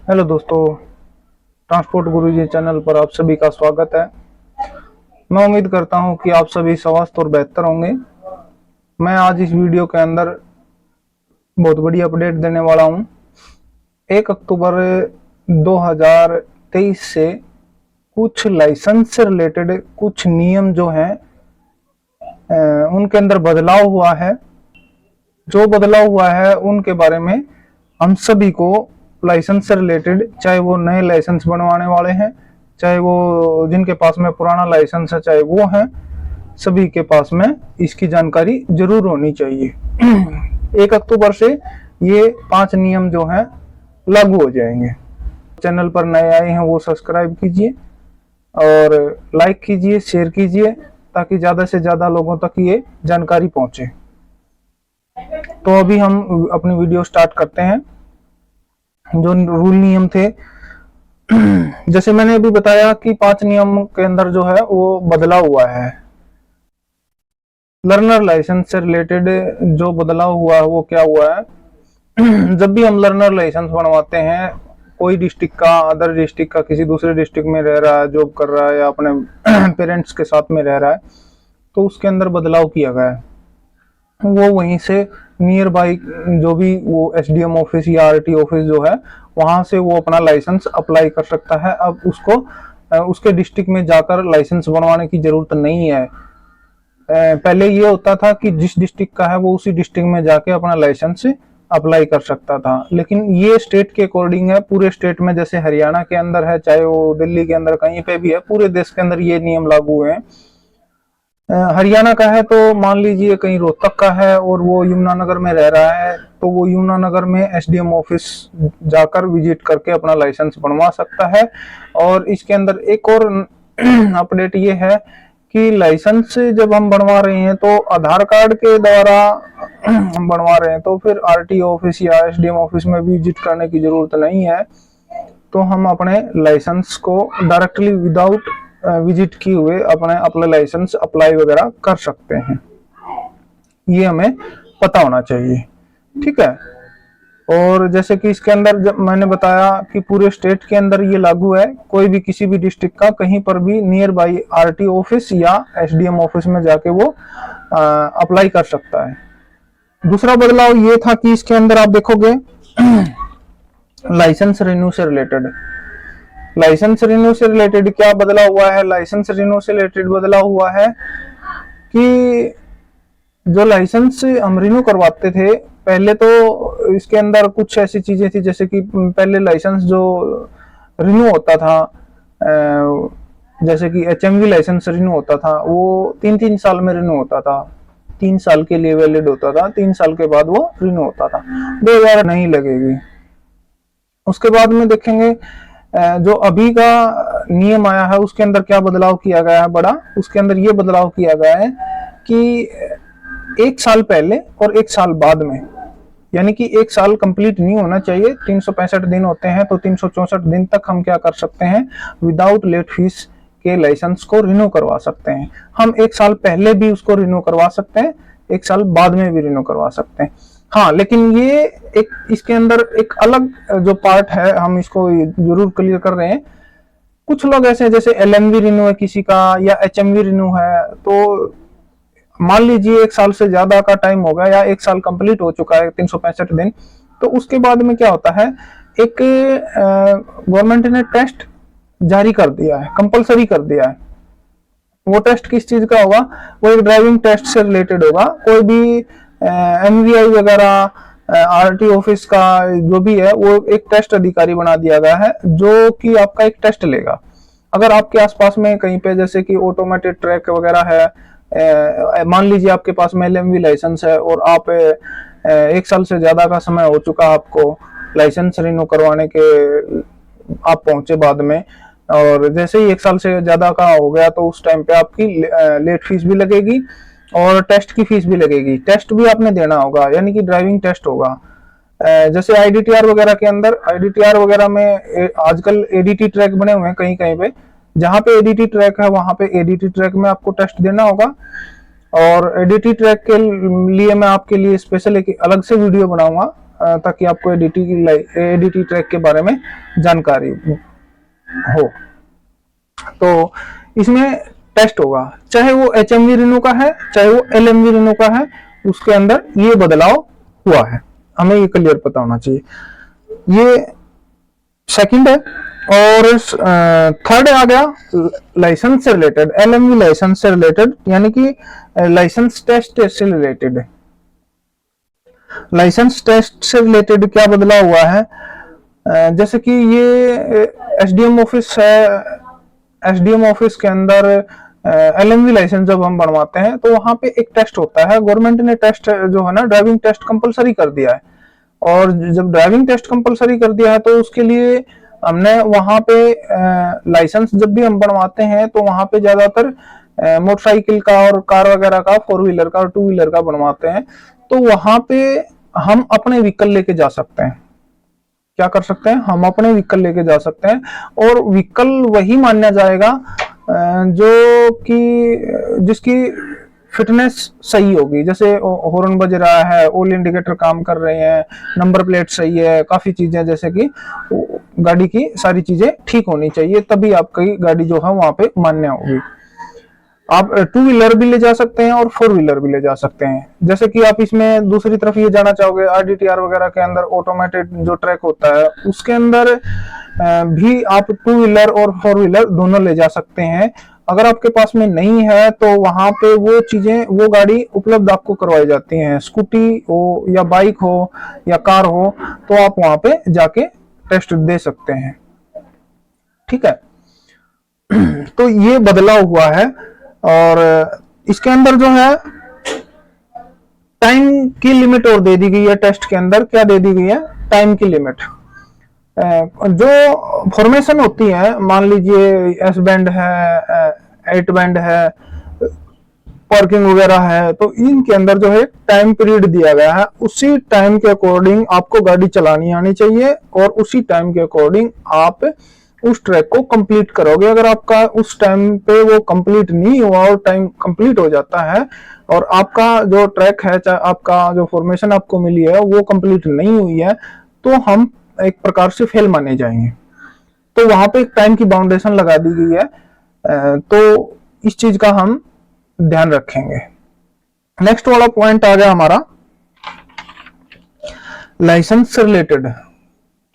Hello दोस्तों, transport गुरुजी channel पर आप सभी का स्वागत है। मैं उम्मीद करता हूं कि आप सभी स्वस्थ और बेहतर होंगे। मैं आज इस वीडियो के अंदर बहुत बड़ी अपडेट देने वाला हूं। 1 अक्टूबर 2023 से कुछ लाइसेंस से रिलेटेड कुछ नियम जो हैं उनके अंदर बदलाव हुआ है। जो बदलाव हुआ है उनके बारे में हम सभी को लाइसेंस से रिलेटेड, चाहे वो नए लाइसेंस बनवाने वाले हैं, चाहे वो जिनके पास में पुराना लाइसेंस है, चाहे वो हैं, सभी के पास में इसकी जानकारी जरूर होनी चाहिए। 1 अक्टूबर से ये 5 नियम जो हैं लागू हो जाएंगे। चैनल पर नए आए हैं वो सब्सक्राइब कीजिए और लाइक कीजिए, शेयर कीजिए, ताकि ज्यादा से ज्यादा लोगों तक ये जानकारी पहुंचे। तो अभी हम अपनी वीडियो स्टार्ट करते हैं। जो रूल नियम थे, जैसे मैंने अभी बताया कि 5 नियम के अंदर जो है वो बदलाव हुआ है। लर्नर लाइसेंस से रिलेटेड जो बदलाव हुआ है वो क्या हुआ है। जब भी हम लर्नर लाइसेंस बनवाते हैं, कोई डिस्ट्रिक्ट का अदर डिस्ट्रिक्ट का किसी दूसरे डिस्ट्रिक्ट में रह रहा है, जॉब कर रहा है या अपने पेरेंट्स के साथ में रह रहा है, तो उसके अंदर बदलाव किया गया है। वो वहीं से नियर बाई जो भी वो एसडीएम ऑफिस या आरटी ऑफिस जो है, वहां से वो अपना लाइसेंस अप्लाई कर सकता है। अब उसको उसके डिस्ट्रिक्ट में जाकर लाइसेंस बनवाने की जरूरत नहीं है। पहले ये होता था कि जिस डिस्ट्रिक्ट का है वो उसी डिस्ट्रिक्ट में जाके अपना लाइसेंस अप्लाई कर सकता था, लेकिन ये स्टेट के अकॉर्डिंग है। पूरे स्टेट में, जैसे हरियाणा के अंदर है, चाहे वो दिल्ली के अंदर कहीं पे भी है, पूरे देश के अंदर ये नियम लागू है। हरियाणा का है तो मान लीजिए कहीं रोहतक का है और वो यमुनानगर में रह रहा है, तो वो यमुनानगर में एसडीएम ऑफिस जाकर विजिट करके अपना लाइसेंस बनवा सकता है। और इसके अंदर एक और अपडेट ये है कि लाइसेंस जब हम बनवा रहे हैं तो आधार कार्ड के द्वारा हम बनवा रहे हैं, तो फिर आरटीओ ऑफिस या एसडीएम ऑफिस में विजिट करने की जरूरत नहीं है। तो हम अपने लाइसेंस को डायरेक्टली विदाउट विजिट किए हुए अपने लाइसेंस अप्लाई वगैरह कर सकते हैं। ये हमें पता होना चाहिए, ठीक है। और जैसे कि इसके अंदर जब मैंने बताया कि पूरे स्टेट के अंदर ये लागू है, कोई भी किसी भी डिस्ट्रिक्ट का कहीं पर भी नियर बाई आरटी ऑफिस या एसडीएम ऑफिस में जाके वो अप्लाई कर सकता है। दूसरा बदलाव ये था कि इसके अंदर आप देखोगे लाइसेंस रिन्यू से रिलेटेड, लाइसेंस रिन्यू से रिलेटेड क्या बदलाव हुआ है। लाइसेंस रिन्यू से रिलेटेड बदलाव हुआ है कि जो लाइसेंस हम रिन्यू करवाते थे पहले, तो इसके अंदर कुछ ऐसी चीजें थी, जैसे कि पहले लाइसेंस जो रिन्यू होता था, जैसे कि एचएमवी लाइसेंस रिन्यू होता था, वो 3-3 साल में रिन्यू होता था। 3 साल के लिए वैलिड होता था, 3 साल के बाद वो रिन्यू होता था। 2000 नहीं लगेगी। उसके बाद में देखेंगे जो अभी का नियम आया है उसके अंदर क्या बदलाव किया गया है बड़ा। उसके अंदर ये बदलाव किया गया है कि 1 साल पहले और 1 साल बाद में, यानी कि 1 साल कंप्लीट नहीं होना चाहिए। 365 दिन होते हैं, तो 364 दिन तक हम क्या कर सकते हैं, विदाउट लेट फीस के लाइसेंस को रिन्यू करवा सकते हैं। हम 1 साल पहले भी उसको रिन्यू करवा सकते हैं, 1 साल बाद में भी रिन्यू करवा सकते हैं। हाँ, लेकिन ये एक इसके अंदर एक अलग जो पार्ट है, हम इसको जरूर क्लियर कर रहे हैं। कुछ लोग ऐसे हैं, जैसे एलएमवी रिन्यू है किसी का या एचएमवी रिन्यू है, तो मान लीजिए 1 साल से ज्यादा का टाइम हो गया या 1 साल कंप्लीट हो चुका है, 365 दिन, तो उसके बाद में क्या होता है, एक गवर्नमेंट ने टेस्ट जारी कर दिया है, कंपलसरी कर दिया है। वो टेस्ट किस चीज का होगा, वो एक ड्राइविंग टेस्ट से रिलेटेड होगा। कोई भी एमवीआई वगैरह आरटी ऑफिस का जो भी है, वो एक टेस्ट अधिकारी बना दिया गया है जो कि आपका एक टेस्ट लेगा। अगर आपके आसपास में कहीं पे जैसे कि ऑटोमेटेड ट्रैक वगैरह है, मान लीजिए आपके पास में एलएमवी लाइसेंस है और आप 1 साल से ज्यादा का समय हो चुका आपको लाइसेंस रिन्यू करवाने के, आप पहुंचे बाद में, और जैसे ही 1 साल से ज्यादा का हो गया तो उस टाइम पे आपकी लेट फीस भी लगेगी और टेस्ट की फीस भी लगेगी। टेस्ट भी आपने देना होगा, यानी कि ड्राइविंग टेस्ट होगा। जैसे आईडीटीआर वगैरह के अंदर, आईडीटीआर वगैरह में आजकल एडीटी ट्रैक बने हुए हैं कहीं कहीं पे, जहां पे एडीटी ट्रैक है वहां पे एडीटी ट्रैक में आपको टेस्ट देना होगा। और एडीटी ट्रैक के लिए मैं आपके लिए स्पेशल एक अलग से वीडियो बनाऊंगा, ताकि आपको एडीटी ट्रैक के बारे में जानकारी हो। तो इसमें टेस्ट होगा, चाहे वो HMV रिनो का है चाहे वो LMV रिनो का है, उसके अंदर ये बदलाव हुआ है, हमें ये क्लियर पता होना चाहिए। ये सेकंड है। और थर्ड आ गया लाइसेंस से रिलेटेड, LMV लाइसेंस से रिलेटेड, यानी कि लाइसेंस टेस्ट से रिलेटेड। लाइसेंस टेस्ट से रिलेटेड क्या बदलाव हुआ है, जैसे कि ये SDM ऑफिस है, SDM ऑफिस के अंदर LMV लाइसेंस जब हम बनवाते हैं तो वहां पे एक टेस्ट होता है। गवर्नमेंट ने टेस्ट जो है ना, ड्राइविंग टेस्ट कंपलसरी कर दिया है। और जब ड्राइविंग टेस्ट कंपलसरी कर दिया है तो उसके लिए हमने वहां पे लाइसेंस जब भी हम बनवाते हैं तो वहां पे ज्यादातर मोटरसाइकिल का और कार वगैरह का, 4 व्हीलर का और 2 व्हीलर का बनवाते हैं। तो वहां पे हम अपने व्हीकल लेके जा सकते हैं। क्या कर सकते हैं, हम अपने व्हीकल लेके जा सकते हैं, और व्हीकल वही माना जाएगा जो कि जिसकी फिटनेस सही होगी। जैसे हॉर्न बज रहा है, ऑल इंडिकेटर काम कर रहे हैं, नंबर प्लेट सही है, काफी चीजें, जैसे कि गाड़ी की सारी चीजें ठीक होनी चाहिए, तभी आपकी गाड़ी जो है वहां पे मान्य होगी। आप 2 व्हीलर भी ले जा सकते हैं और 4 व्हीलर भी ले जा सकते हैं। जैसे कि आप इसमें दूसरी तरफ ये जाना चाहोगे, RDTR वगैरह के अंदर ऑटोमेटेड जो ट्रैक होता है उसके अंदर भी आप 2 व्हीलर और 4 व्हीलर दोनों ले जा सकते हैं। अगर आपके पास में नहीं है तो वहां पे वो चीजें, वो गाड़ी उपलब्ध आपको करवाई जाती हैं। स्कूटी हो या बाइक हो या कार हो, तो आप वहां पे जाके टेस्ट दे सकते हैं। ठीक है, तो ये बदलाव हुआ है। और इसके अंदर जो है टाइम की लिमिट और दे दी गई है। टेस्ट के अंदर क्या दे दी गई है, टाइम की लिमिट। जो फॉर्मेशन होती है, मान लीजिए S बैंड है, 8 बैंड है, पार्किंग वगैरह है, तो इनके अंदर जो है टाइम पीरियड दिया गया है। उसी टाइम के अकॉर्डिंग आपको गाड़ी चलानी आनी चाहिए और उसी टाइम के अकॉर्डिंग आप उस ट्रैक को कंप्लीट करोगे। अगर आपका उस टाइम पे वो कंप्लीट नहीं हुआ और टाइम कंप्लीट हो जाता है और आपका जो ट्रैक है, चाहे आपका जो फॉर्मेशन आपको मिली है वो कंप्लीट नहीं हुई है, तो हम एक प्रकार से फेल माने जाएंगे। तो वहां पे एक टाइम की बाउंडेशन लगा दी गई है। तो इस चीज का हम ध्यान रखेंगे। नेक्स्ट वाला पॉइंट आ गया हमारा लाइसेंस से रिलेटेड।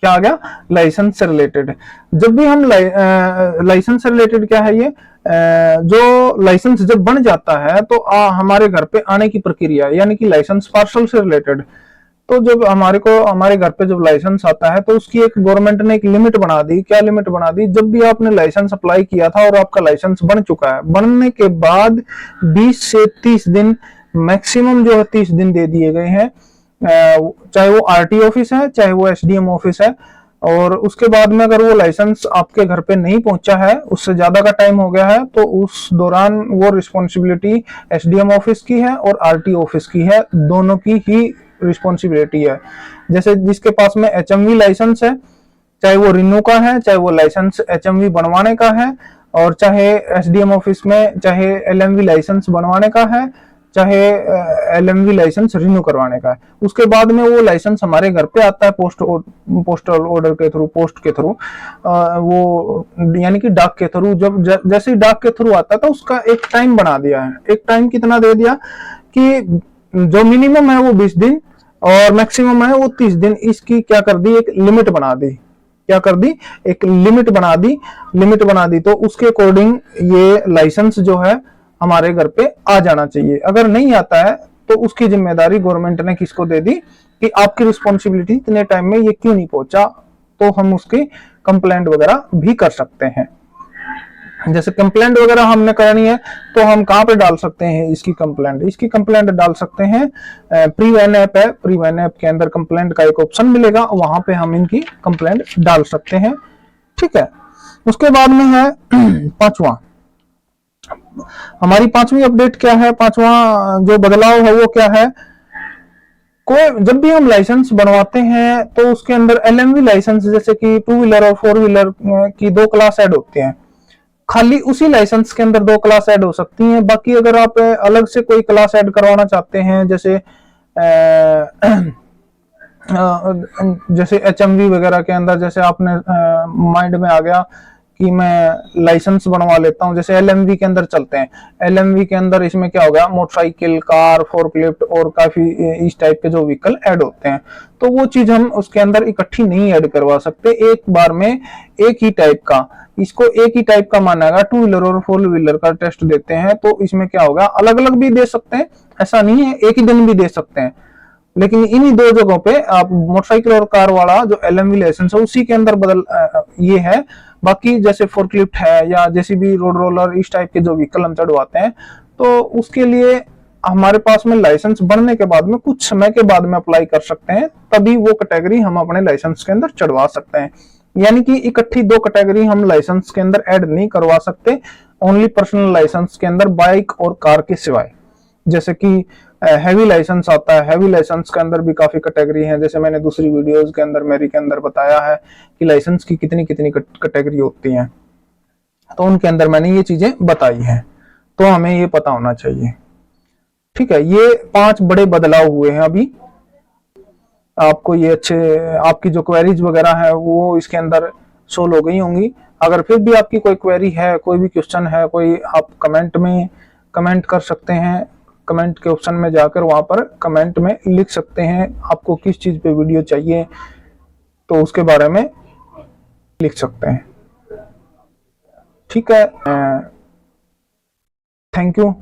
क्या आ गया, लाइसेंस से रिलेटेड। जब भी हम लाइसेंस से रिलेटेड क्या है, ये जो लाइसेंस जब बन जाता है तो हमारे घर पे आने की प्रक्रिया, यानी कि लाइसेंस पार्सल से रिलेटेड। तो जब हमारे घर पे जब लाइसेंस आता है तो उसकी एक गवर्नमेंट ने एक लिमिट बना दी। क्या लिमिट बना दी, जब भी आपने लाइसेंस अप्लाई किया था और आपका लाइसेंस बन चुका है, बनने के बाद 20 से 30 दिन, मैक्सिमम जो है 30 दिन दे दिए गए हैं, चाहे वो RT ऑफिस है चाहे वो SDM ऑफिस है। और उसके बाद में अगर वो लाइसेंस आपके घर पे नहीं पहुंचा है, उससे ज्यादा का टाइम हो गया है, तो उस दौरान वो रिस्पॉन्सिबिलिटी SDM ऑफिस की है और RT ऑफिस की है, दोनों की ही रिस्पॉन्सिबिलिटी है। जैसे जिसके पास में HMV लाइसेंस है, चाहे वो रिन्यू का है, चाहे वो लाइसेंस HMV बनवाने का है, और चाहे SDM ऑफिस में चाहे LMV लाइसेंस बनवाने का है, चाहे LMV लाइसेंस रिन्यू करवाने का है, उसके बाद में वो लाइसेंस हमारे घर पे आता है पोस्टल ऑर्डर के थ्रू, पोस्ट के थ्रू, वो यानी कि डाक के थ्रू। जब जैसे ही डाक के थ्रू आता था उसका एक टाइम बना दिया है। एक टाइम कितना दे दिया कि जो मिनिमम है वो 20 दिन और मैक्सिमम है वो 30 दिन। इसकी क्या कर दी, एक लिमिट बना दी। क्या कर दी, एक लिमिट बना दी। तो उसके अकॉर्डिंग ये लाइसेंस जो है हमारे घर पे आ जाना चाहिए। अगर नहीं आता है तो उसकी जिम्मेदारी गवर्नमेंट ने किसको दे दी कि आपकी रिस्पॉन्सिबिलिटी इतने टाइम में ये क्यों नहीं पहुंचा, तो हम उसकी कंप्लेंट वगैरह भी कर सकते हैं। जैसे कंप्लेंट वगैरह हमने करनी है तो हम कहां पे डाल सकते हैं इसकी कंप्लेंट डाल सकते हैं, प्रीवैन ऐप है, प्रीवैन ऐप के अंदर कंप्लेंट का एक ऑप्शन मिलेगा, वहां पे हम इनकी कंप्लेंट डाल सकते हैं। ठीक है, उसके बाद में है पांचवा, हमारी पांचवी अपडेट क्या है, पांचवा जो बदलाव है वो क्या है, जब भी हम लाइसेंस बनवाते हैं तो उसके अंदर LMV लाइसेंस, जैसे कि 2 व्हीलर और 4 व्हीलर की 2 क्लास ऐड होती हैं। खाली उसी लाइसेंस के अंदर 2 क्लास ऐड हो सकती हैं। बाकी अगर आप अलग से कोई क्लास ऐड करवाना चाहते हैं, जैसे जैसे HMV वगैरह के अंदर जैसे आपने माइंड में आ गया कि मैं लाइसेंस बनवा लेता हूँ, जैसे LMV के अंदर चलते हैं। LMV के अंदर इसमें क्या हो गया, मोटरसाइकिल, कार, फोर्कलिफ्ट और काफी इस टाइप के जो व्हीकल ऐड होते हैं, तो वो चीज हम उसके अंदर इकट्ठी नहीं ऐड करवा सकते एक बार में एक ही टाइप का। इसको एक ही टाइप का माना गया, 2 व्हीलर और 4 व्हीलर का टेस्ट देते हैं, तो इसमें क्या होगा, अलग अलग भी दे सकते हैं, ऐसा नहीं है, एक ही दिन भी दे सकते हैं। लेकिन इन्हीं दो जगहों पे आप मोटरसाइकिल और कार वाला जो LMV लाइसेंस है उसी के अंदर बदल ये है। बाकी जैसे फोर्कलिफ्ट है या JCB, रोड रोलर, इस टाइप के जो व्हीकल हम चढ़वाते हैं, तो उसके लिए हमारे पास में लाइसेंस बनने के बाद में कुछ समय के बाद में अप्लाई कर सकते हैं, तभी वो कैटेगरी हम अपने लाइसेंस के अंदर चढ़वा सकते हैं। यानी कि इकट्ठी 2 कैटेगरी हम लाइसेंस के अंदर ऐड नहीं करवा सकते, ओनली पर्सनल लाइसेंस के अंदर, बाइक और कार के सिवाय। जैसे कि हैवी लाइसेंस आता है, हैवी लाइसेंस के अंदर भी काफी कैटेगरी है, जैसे मैंने दूसरी वीडियोस के अंदर मेरी के अंदर बताया है कि लाइसेंस की कितनी कितनी कैटेगरी होती हैं, तो उनके अंदर मैंने ये चीजें बताई हैं, तो हमें ये पता होना चाहिए। ठीक है, ये 5 बड़े बदलाव हुए हैं अभी। आपको ये अच्छे, आपकी जो क्वेरीज वगैरह है वो इसके अंदर सोल्व हो गई होंगी। अगर फिर भी आपकी कोई क्वेरी है, कोई भी क्वेश्चन है, कोई, आप कमेंट में कमेंट कर सकते हैं, कमेंट के ऑप्शन में जाकर वहां पर कमेंट में लिख सकते हैं आपको किस चीज पे वीडियो चाहिए, तो उसके बारे में लिख सकते हैं। ठीक है, थैंक यू।